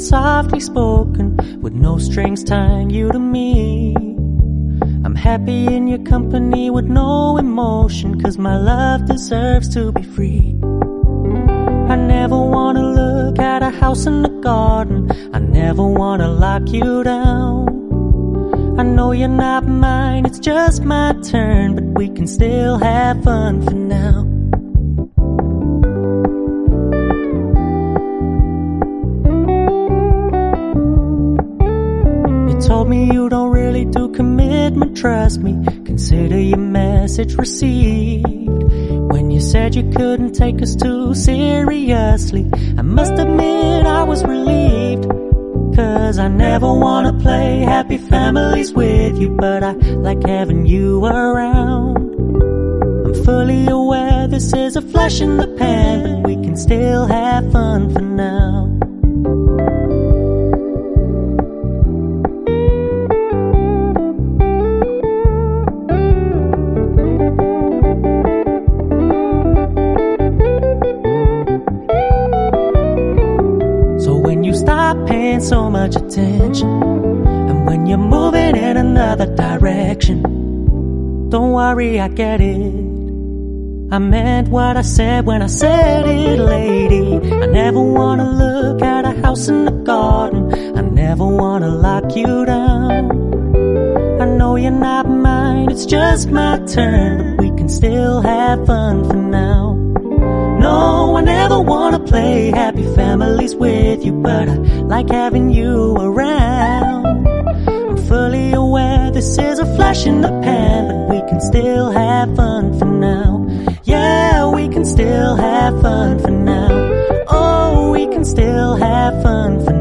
it's softly spoken, with no strings tying you to me. I'm happy in your company with no emotion, 'cause my love deserves to be free. I never wanna look at a house in the garden, I never wanna lock you down. I know you're not mine, it's just my turn, but we can still have fun for now. You told me you don't really do commitment, trust me, consider your message received. When you said you couldn't take us too seriously, I must admit I was relieved. 'Cause I never wanna play happy families with you, but I like having you around. I'm fully aware this is a flash in the pan, but we can still have fun for now. Paying so much attention, and when you're moving in another direction, don't worry, I get it. I meant what I said when I said it, lady. I never wanna look at a house in the garden, I never wanna lock you down. I know you're not mine, it's just my turn, but we can still have fun for now. No, I never wanna play happy families with you, but I like having you around. I'm fully aware this is a flash in the pan, but we can still have fun for now. Yeah, we can still have fun for now. Oh, we can still have fun for now.